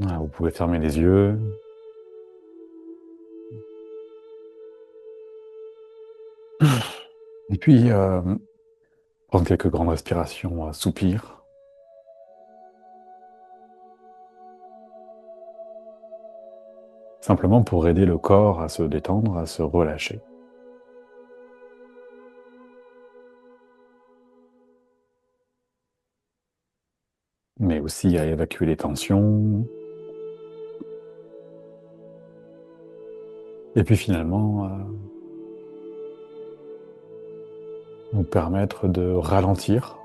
Voilà, vous pouvez fermer les yeux. Et puis, prendre quelques grandes respirations, soupirs. Simplement pour aider le corps à se détendre, à se relâcher. Mais aussi à évacuer les tensions. Et puis finalement, nous permettre de ralentir.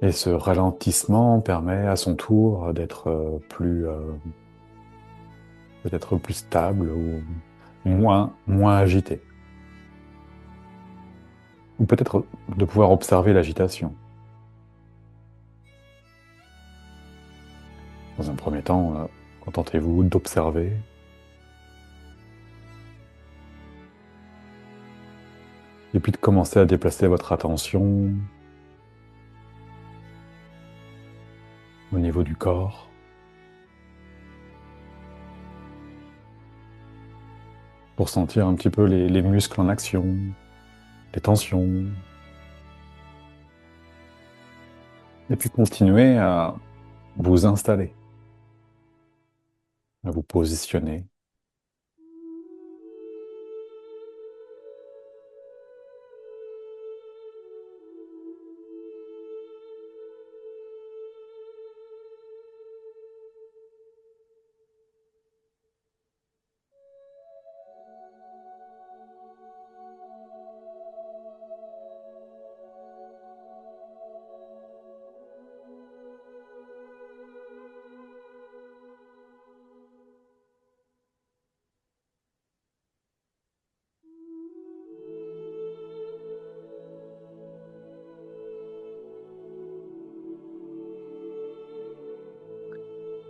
Et ce ralentissement permet à son tour d'être peut-être plus stable ou moins agité. Ou peut-être de pouvoir observer l'agitation. Dans un premier temps, contentez-vous d'observer. Et puis de commencer à déplacer votre attention au niveau du corps. Pour sentir un petit peu les muscles en action, les tensions. Et puis continuer à vous installer, à vous positionner.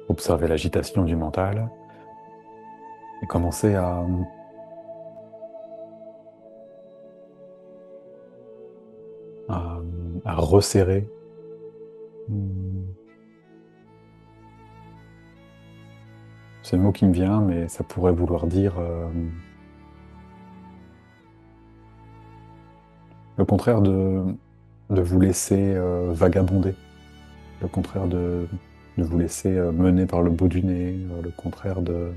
Observez l'agitation du mental et commencez à, à resserrer. C'est le mot qui me vient, mais ça pourrait vouloir dire le contraire de vous laisser vagabonder, le contraire de vous laisser mener par le bout du nez, le contraire de...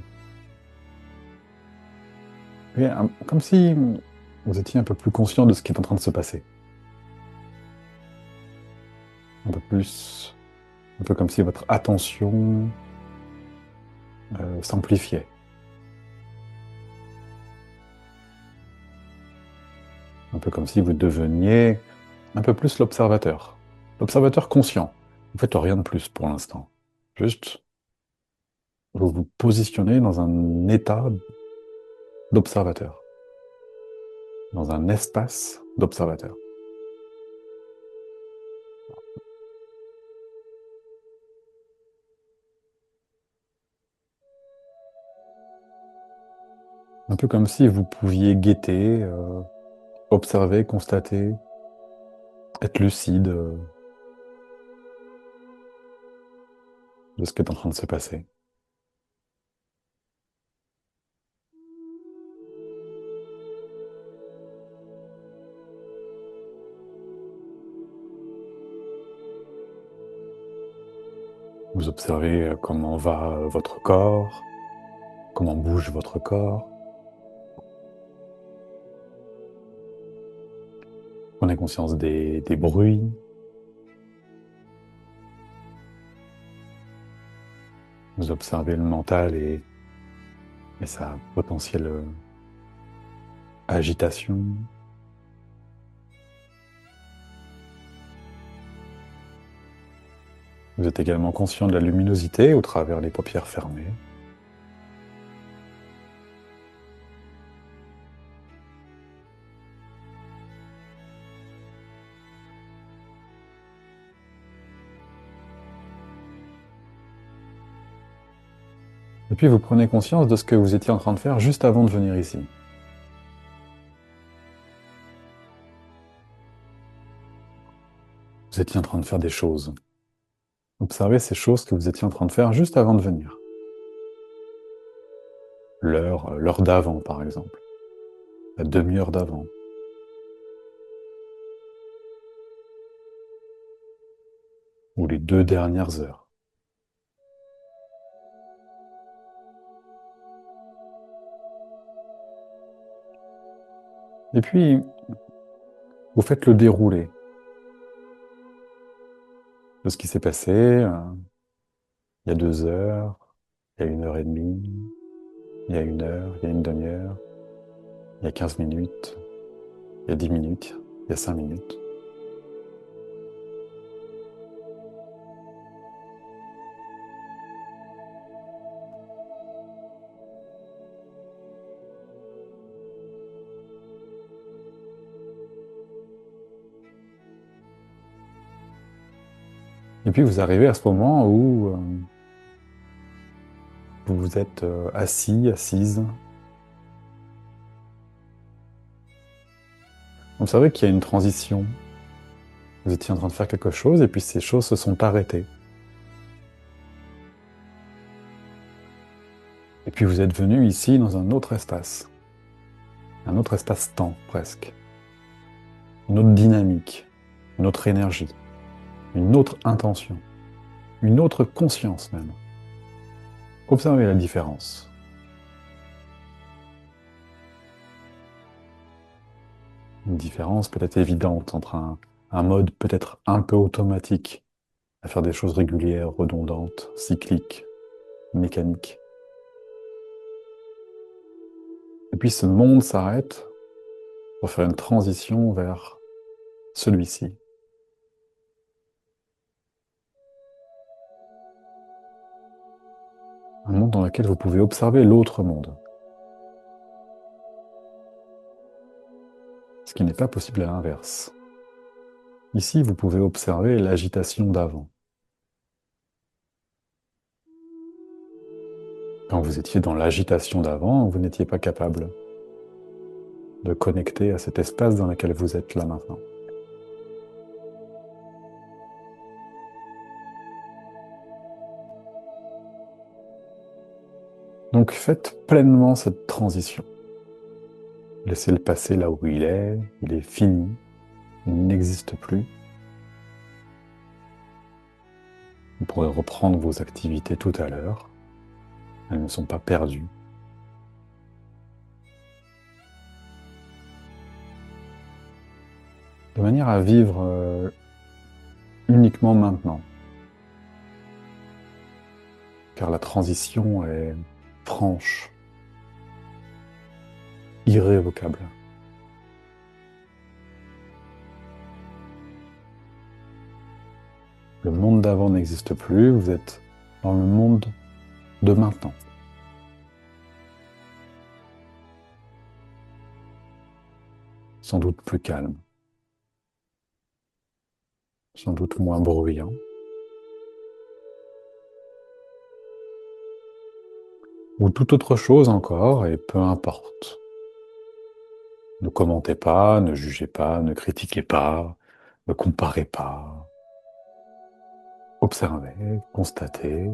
Oui, comme si vous étiez un peu plus conscient de ce qui est en train de se passer. Un peu plus, un peu comme si votre attention s'amplifiait. Un peu comme si vous deveniez un peu plus l'observateur. L'observateur conscient. Vous faites rien de plus pour l'instant. Juste, vous vous positionnez dans un état d'observateur, dans un espace d'observateur. Un peu comme si vous pouviez guetter, observer, constater, être lucide de ce qui est en train de se passer. Vous observez comment va votre corps, comment bouge votre corps. Prenez conscience des bruits. Vous observez le mental et sa potentielle agitation. Vous êtes également conscient de la luminosité au travers les paupières fermées. Et puis vous prenez conscience de ce que vous étiez en train de faire juste avant de venir ici. vous étiez en train de faire des choses. Observez ces choses que vous étiez en train de faire juste avant de venir. L'heure d'avant, par exemple. La demi-heure d'avant. Ou les 2 dernières heures. Et puis, vous faites le déroulé de ce qui s'est passé il y a 2 heures, il y a 1 heure et demie, il y a 1 heure, il y a une demi-heure, il y a 15 minutes, il y a 10 minutes, il y a 5 minutes. Et puis vous arrivez à ce moment où vous vous êtes assis, assise. Vous savez qu'il y a une transition. Vous étiez en train de faire quelque chose et puis ces choses se sont arrêtées. Et puis vous êtes venu ici dans un autre espace-temps presque, une autre dynamique, une autre énergie, une autre intention, une autre conscience même. Observez la différence. Une différence peut-être évidente entre un mode peut-être un peu automatique à faire des choses régulières, redondantes, cycliques, mécaniques. Et puis ce monde s'arrête pour faire une transition vers celui-ci. Un monde dans lequel vous pouvez observer l'autre monde. Ce qui n'est pas possible à l'inverse. Ici, vous pouvez observer l'agitation d'avant. Quand vous étiez dans l'agitation d'avant, vous n'étiez pas capable de connecter à cet espace dans lequel vous êtes là maintenant. Donc faites pleinement cette transition. Laissez le passé là où il est fini, il n'existe plus. Vous pourrez reprendre vos activités tout à l'heure. Elles ne sont pas perdues. De manière à vivre uniquement maintenant. Car la transition est franche, irrévocable. Le monde d'avant n'existe plus, vous êtes dans le monde de maintenant. Sans doute plus calme, sans doute moins bruyant. Ou toute autre chose encore, et peu importe. Ne commentez pas, ne jugez pas, ne critiquez pas, ne comparez pas. Observez, constatez.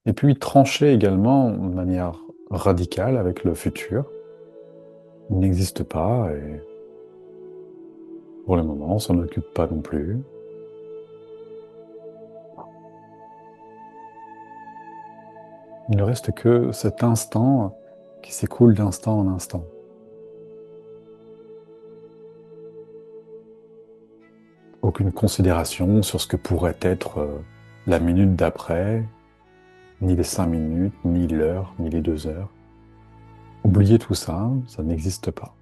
Et puis tranchez également de manière radicale avec le futur. Il n'existe pas et pour le moment, on s'en occupe pas non plus. Il ne reste que cet instant qui s'écoule d'instant en instant. Aucune considération sur ce que pourrait être la minute d'après, ni les 5 minutes, ni l'heure, ni les 2 heures. Oubliez tout ça, ça n'existe pas.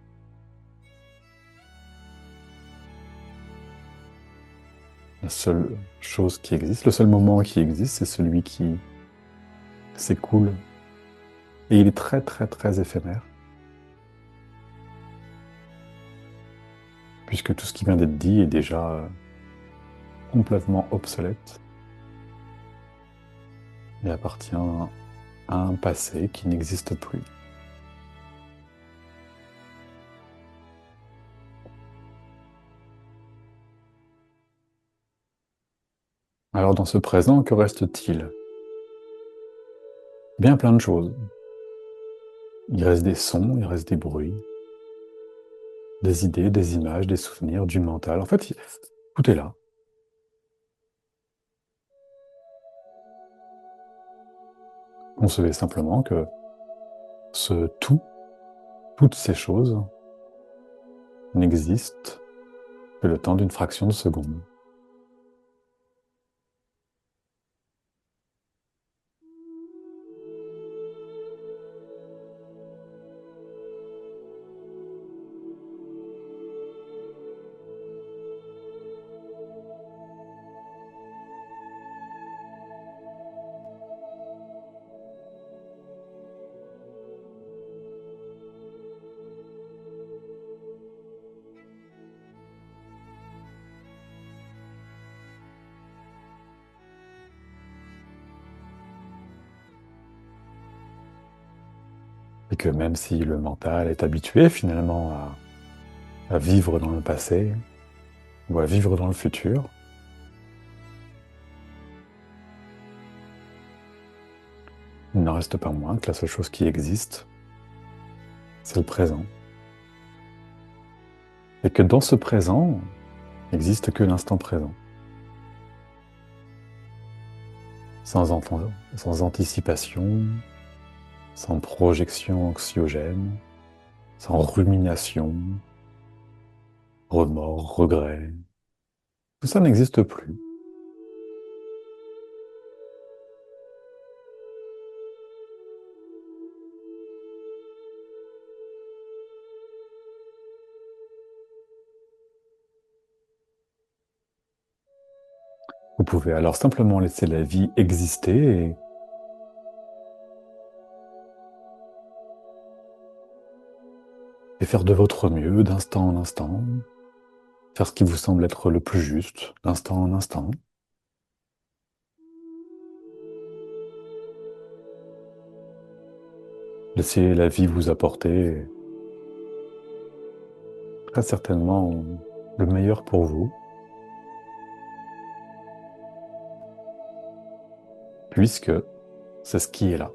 La seule chose qui existe, le seul moment qui existe, c'est celui qui s'écoule. Et il est très très très éphémère. Puisque tout ce qui vient d'être dit est déjà complètement obsolète. et appartient à un passé qui n'existe plus. Alors dans ce présent, que reste-t-il? Bien plein de choses. Il reste des sons, il reste des bruits, des idées, des images, des souvenirs, du mental. En fait, tout est là. Concevez simplement que ce tout, toutes ces choses, n'existent que le temps d'une fraction de seconde. Et que même si le mental est habitué finalement à vivre dans le passé ou à vivre dans le futur, il n'en reste pas moins que la seule chose qui existe, c'est le présent. Et que dans ce présent, n'existe que l'instant présent. Sans anticipation, sans projection anxiogène, sans rumination, remords, regrets. Tout ça n'existe plus. Vous pouvez alors simplement laisser la vie exister et faire de votre mieux d'instant en instant, faire ce qui vous semble être le plus juste d'instant en instant. Laissez la vie vous apporter très certainement le meilleur pour vous, puisque c'est ce qui est là.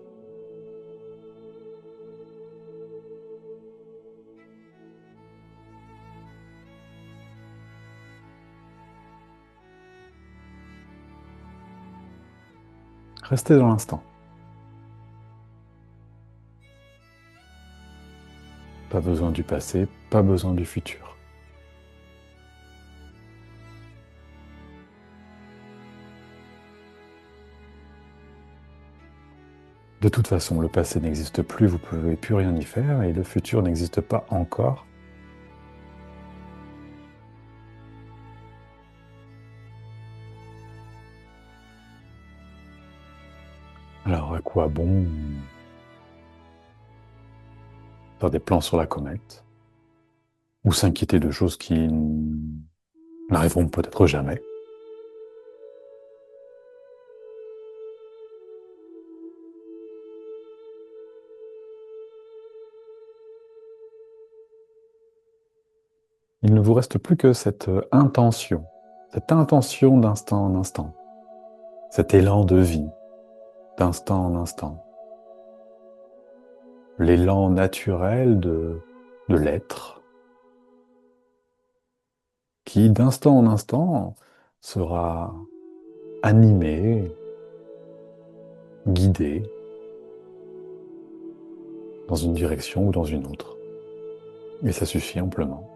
Restez dans l'instant. Pas besoin du passé, pas besoin du futur. De toute façon, le passé n'existe plus, vous ne pouvez plus rien y faire, et le futur n'existe pas encore. Alors, à quoi bon faire des plans sur la comète, ou s'inquiéter de choses qui n'arriveront peut-être jamais? Il ne vous reste plus que cette intention d'instant en instant, cet élan de vie d'instant en instant, l'élan naturel de l'être, qui d'instant en instant sera animé, guidé dans une direction ou dans une autre. Et ça suffit amplement.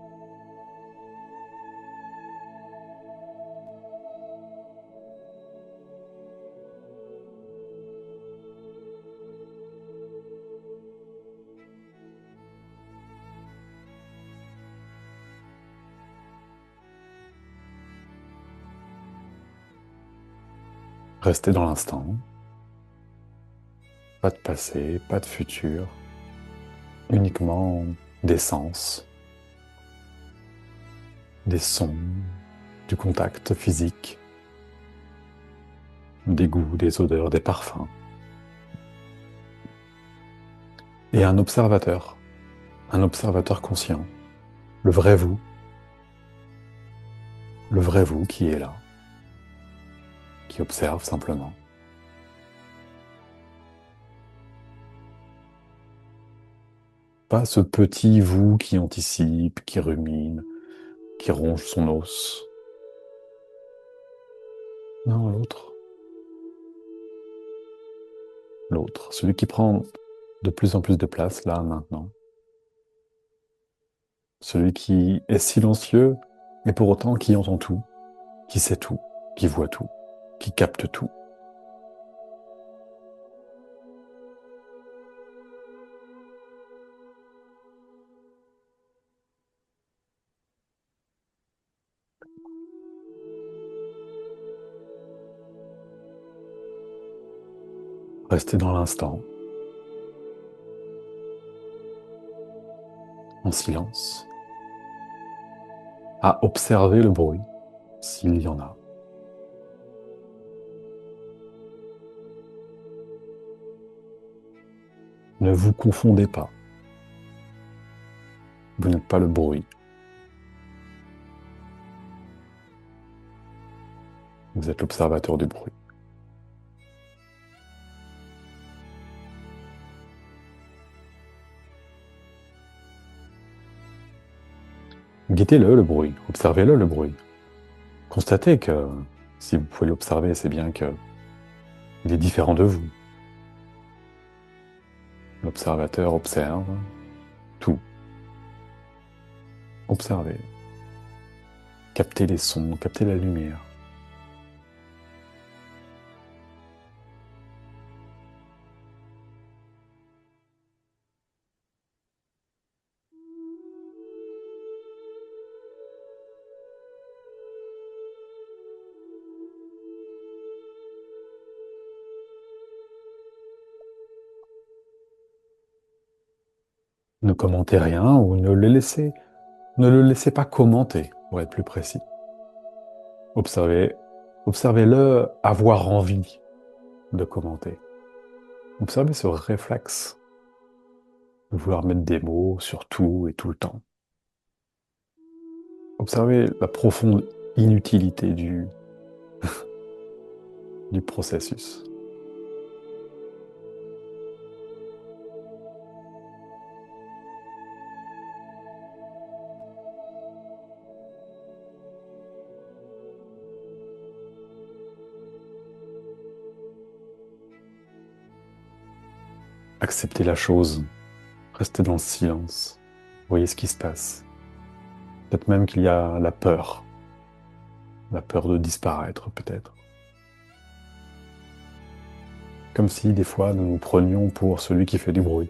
Restez dans l'instant. Pas de passé, pas de futur. Uniquement des sens, des sons, du contact physique, des goûts, des odeurs, des parfums. et un observateur conscient, le vrai vous qui est là, qui observe simplement. Pas ce petit vous qui anticipe, qui rumine, qui ronge son os. Non, l'autre. L'autre, celui qui prend de plus en plus de place, là, maintenant. Celui qui est silencieux, et pour autant qui entend tout, qui sait tout, qui voit tout, qui capte tout. Restez dans l'instant, en silence, à observer le bruit, s'il y en a. Ne vous confondez pas. Vous n'êtes pas le bruit. Vous êtes l'observateur du bruit. Guettez-le, le bruit. Observez-le, le bruit. Constatez que, si vous pouvez l'observer, c'est bien que il est différent de vous. L'observateur observe tout. Observez. Captez les sons, captez la lumière. Ne commentez rien ou ne le laissez pas commenter, pour être plus précis. Observez, observez-le avoir envie de commenter. Observez ce réflexe de vouloir mettre des mots sur tout et tout le temps. Observez la profonde inutilité du processus. Acceptez la chose, restez dans le silence, voyez ce qui se passe. Peut-être même qu'il y a la peur de disparaître peut-être. Comme si des fois nous nous prenions pour celui qui fait du bruit.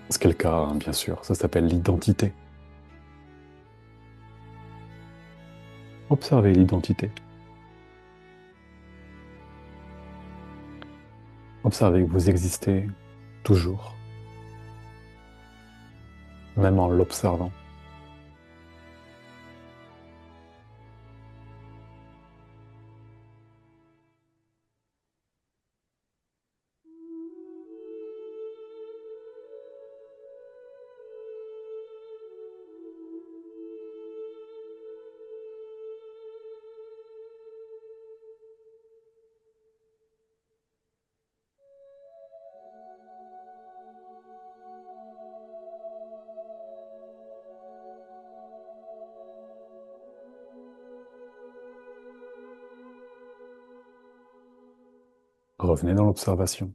Ce qui est le cas, hein, bien sûr, ça s'appelle l'identité. Observez l'identité. Observez que vous existez toujours, même en l'observant. Revenez dans l'observation.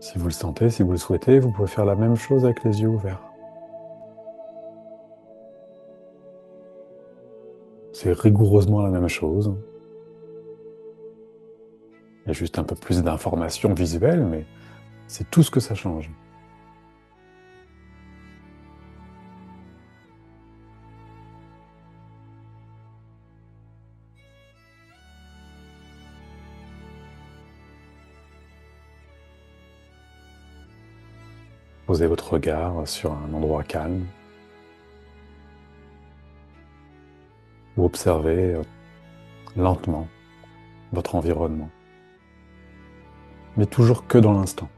Si vous le sentez, si vous le souhaitez, vous pouvez faire la même chose avec les yeux ouverts. C'est rigoureusement la même chose. Il y a juste un peu plus d'informations visuelles, mais c'est tout ce que ça change. Posez votre regard sur un endroit calme ou observez lentement votre environnement, mais toujours que dans l'instant.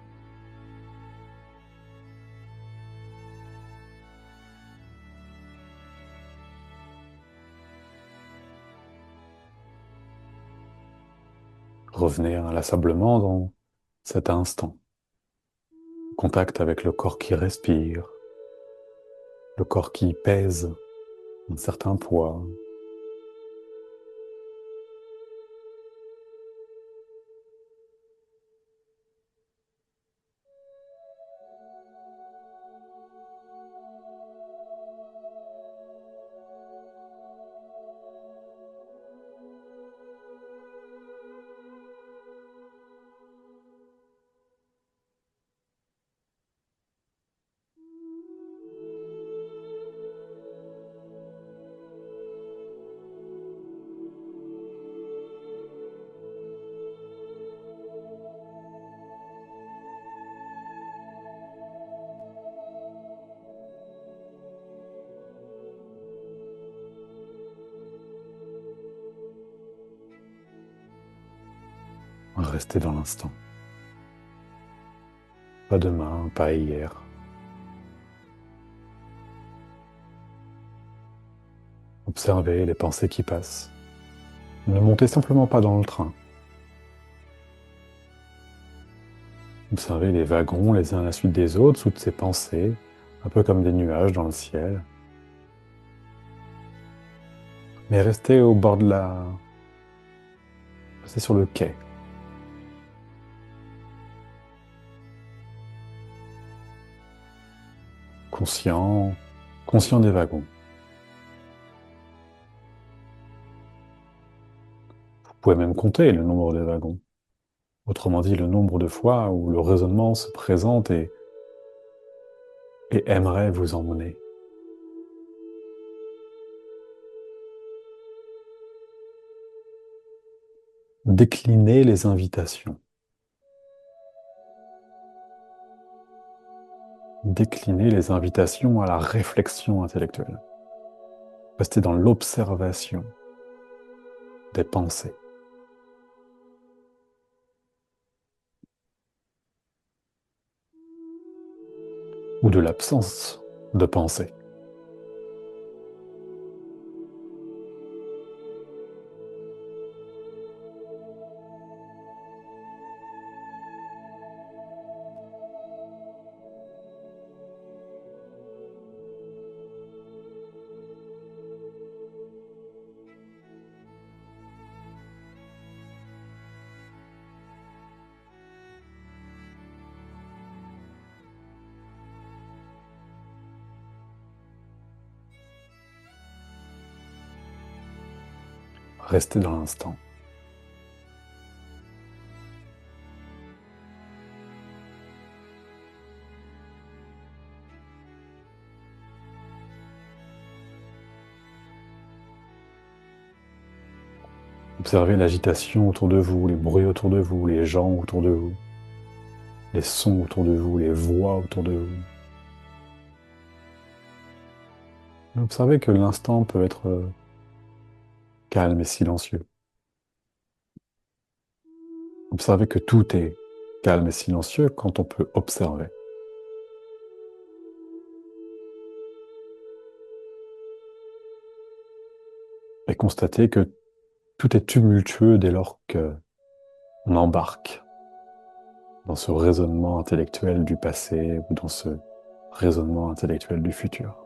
Revenez inlassablement dans cet instant, contact avec le corps qui respire, le corps qui pèse un certain poids. Restez dans l'instant. Pas demain, pas hier. Observez les pensées qui passent. Ne montez simplement pas dans le train. Observez les wagons les uns à la suite des autres sous ces pensées, un peu comme des nuages dans le ciel. Mais restez au bord de la... Restez sur le quai. Conscient, conscient des wagons. Vous pouvez même compter le nombre des wagons. Autrement dit, le nombre de fois où le raisonnement se présente et aimerait vous emmener. Déclinez les invitations. Déclinez les invitations à la réflexion intellectuelle. Restez dans l'observation des pensées ou de l'absence de pensée. Restez dans l'instant. Observez l'agitation autour de vous, les bruits autour de vous, les gens autour de vous, les sons autour de vous, les voix autour de vous. Observez que l'instant peut être calme et silencieux. Observez que tout est calme et silencieux quand on peut observer. Et constatez que tout est tumultueux dès lors qu'on embarque dans ce raisonnement intellectuel du passé ou dans ce raisonnement intellectuel du futur.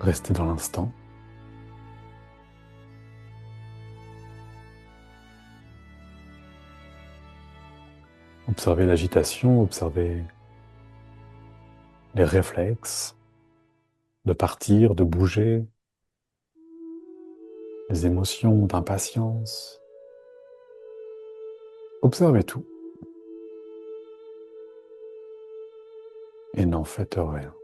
Restez dans l'instant. Observez l'agitation, observez les réflexes de partir, de bouger, les émotions d'impatience. Observez tout et n'en faites rien.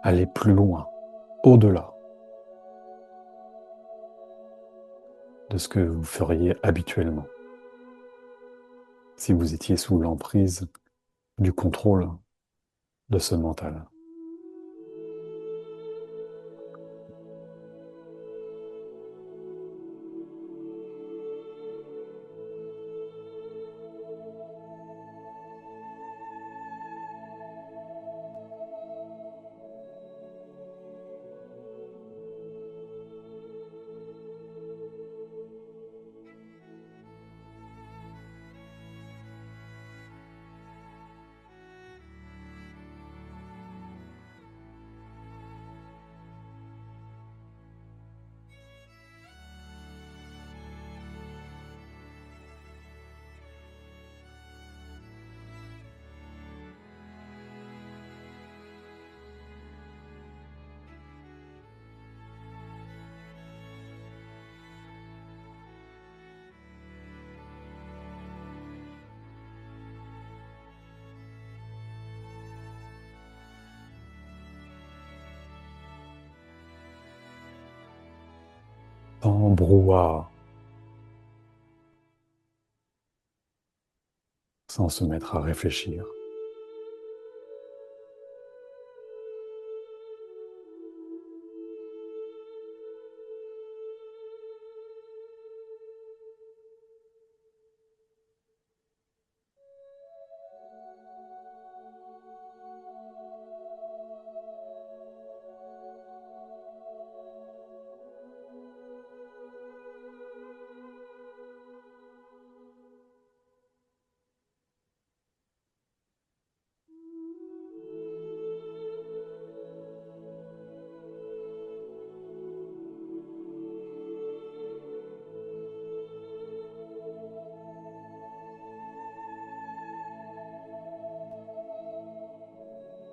Allez plus loin, au-delà de ce que vous feriez habituellement si vous étiez sous l'emprise du contrôle de ce mental. Sans brouhaha, sans se mettre à réfléchir.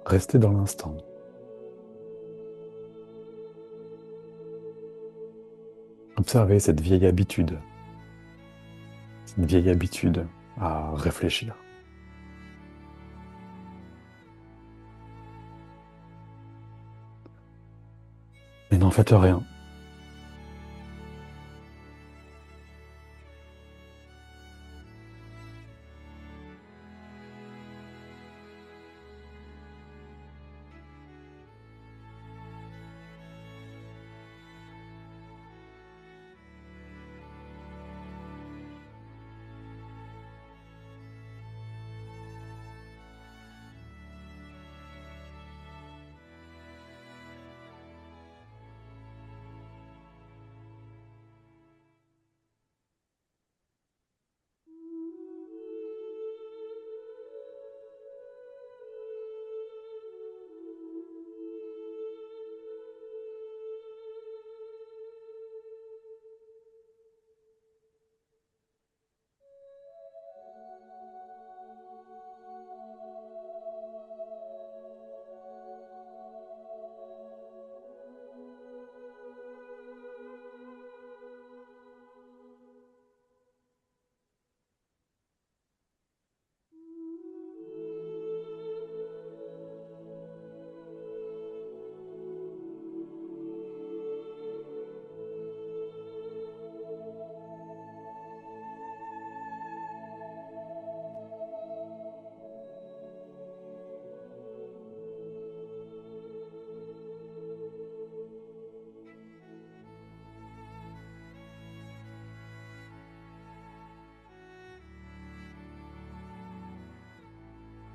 Restez dans l'instant. Observez cette vieille habitude à réfléchir. Mais n'en faites rien.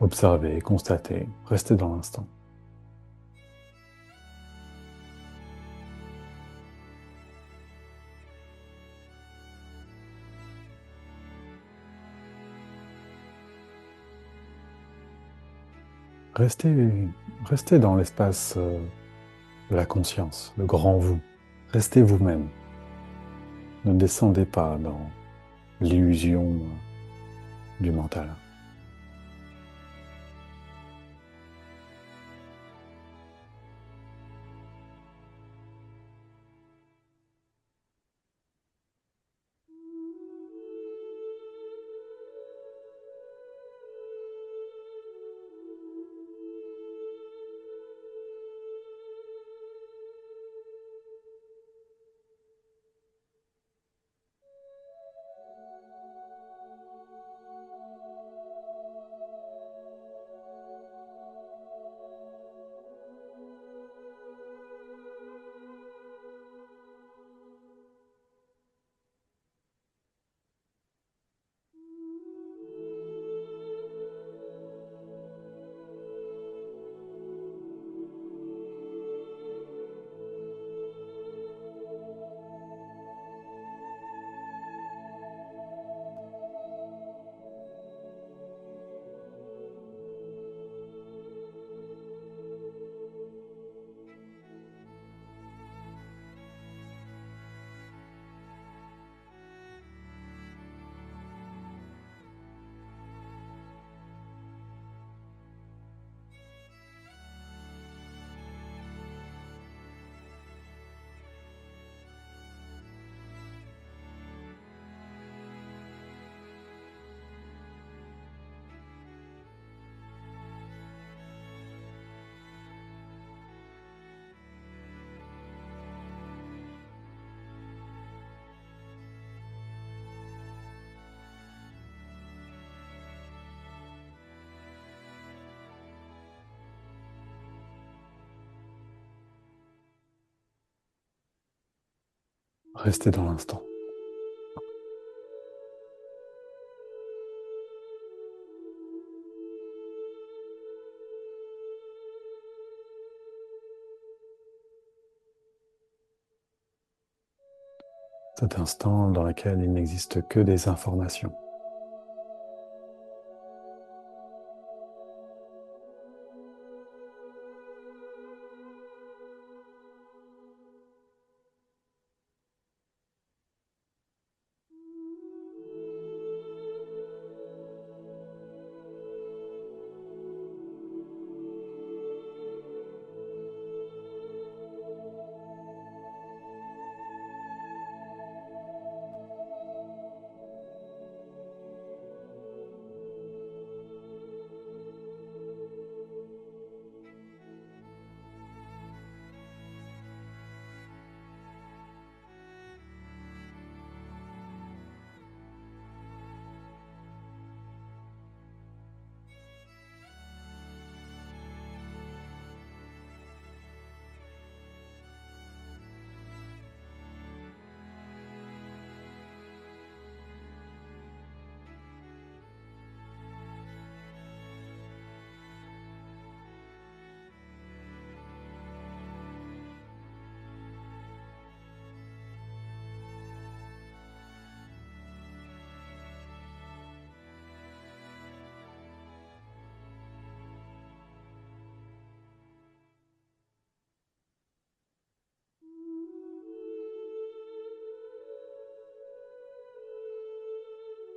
Observez, constatez, restez dans l'instant. Restez, restez dans l'espace de la conscience, le grand vous. Restez vous-même. Ne descendez pas dans l'illusion du mental. Restez dans l'instant. Cet instant dans lequel il n'existe que des informations.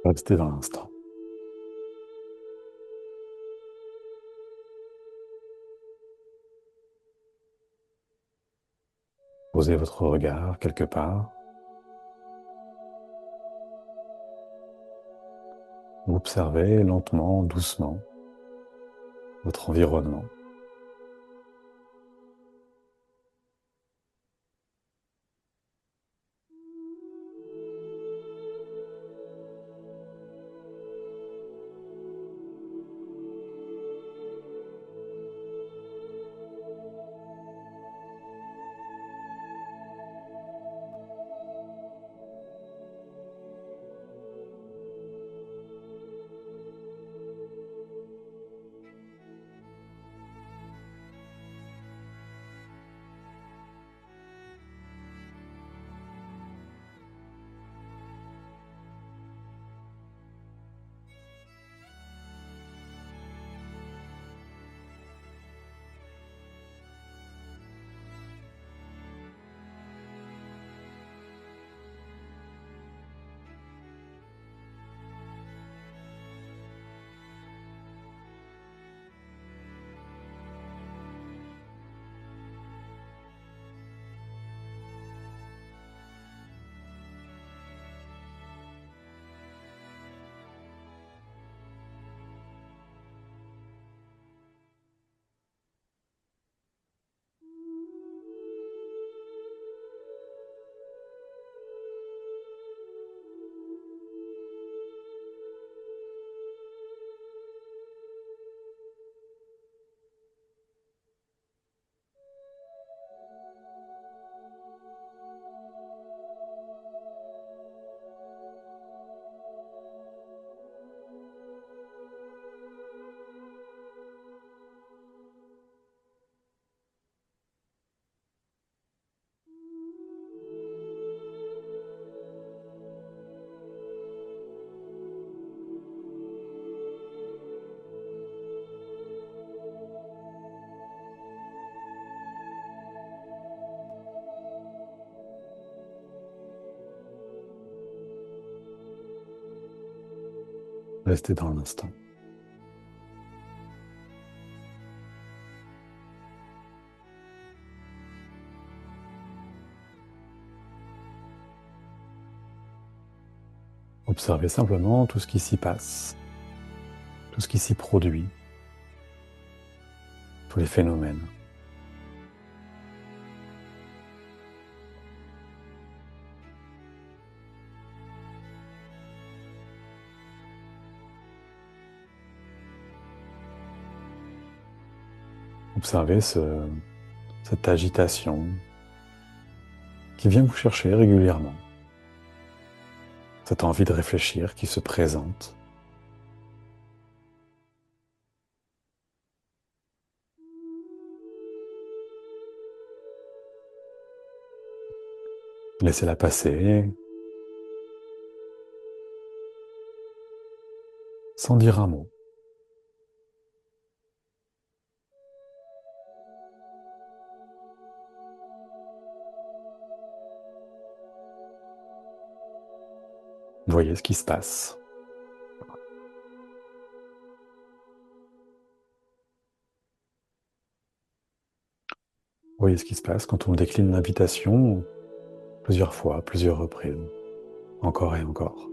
Restez dans l'instant. Posez votre regard quelque part. Observez lentement, doucement votre environnement. Restez dans l'instant. Observez simplement tout ce qui s'y passe, tout ce qui s'y produit, tous les phénomènes. Observez cette agitation qui vient vous chercher régulièrement, cette envie de réfléchir qui se présente. Laissez-la passer sans dire un mot. Voyez ce qui se passe. Voyez ce qui se passe quand on décline l'invitation plusieurs fois, plusieurs reprises, encore et encore.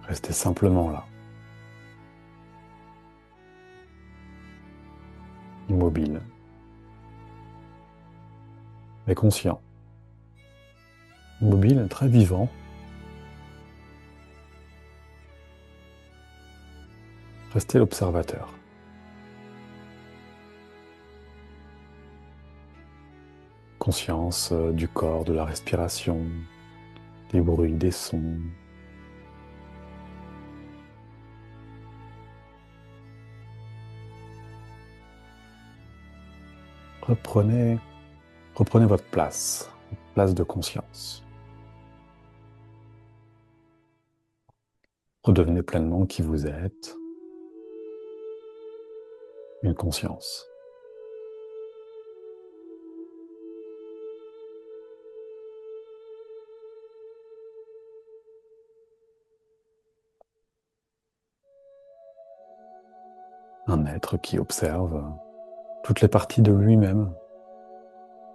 Restez simplement là, immobile, mais conscient. Immobile, très vivant. Restez l'observateur. Conscience du corps, de la respiration, des bruits, des sons. Reprenez votre place de conscience. Redevenez pleinement qui vous êtes, une conscience. Un être qui observe toutes les parties de lui-même,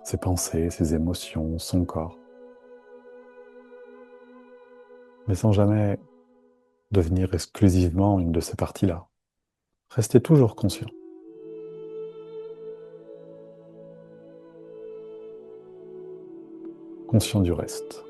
ses pensées, ses émotions, son corps, mais sans jamais devenir exclusivement une de ces parties-là. Restez toujours conscient, conscient du reste.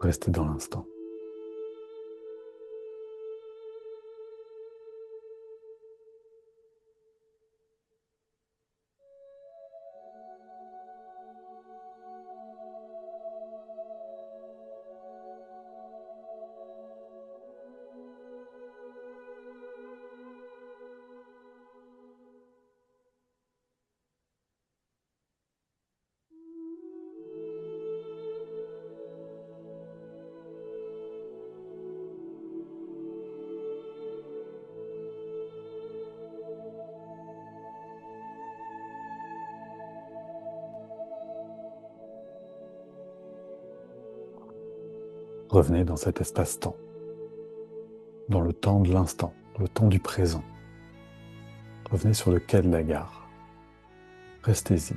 Restez dans l'instant. Revenez dans cet espace-temps, dans le temps de l'instant, le temps du présent. Revenez sur le quai de la gare. Restez-y.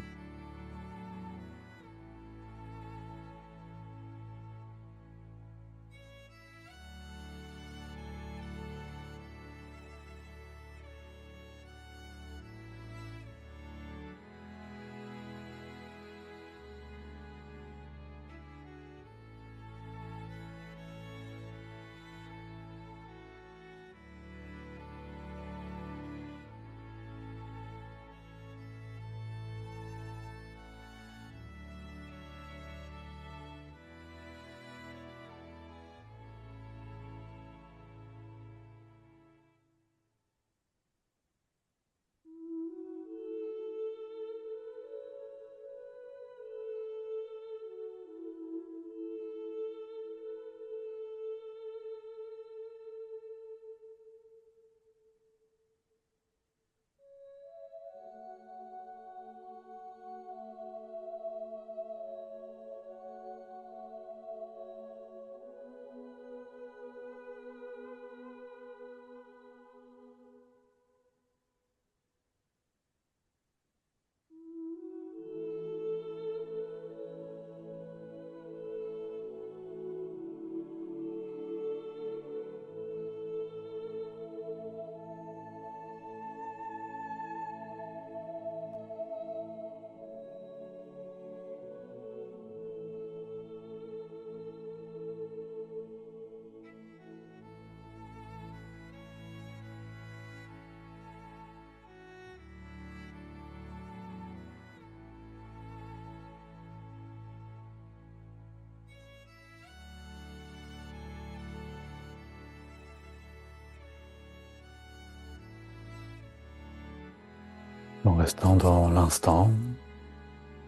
En restant dans l'instant,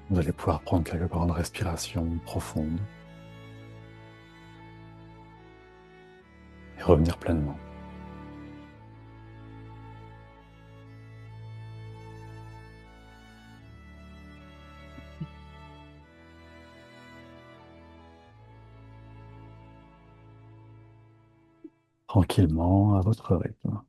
vous allez pouvoir prendre quelques grandes respirations profondes et revenir pleinement. Tranquillement, à votre rythme.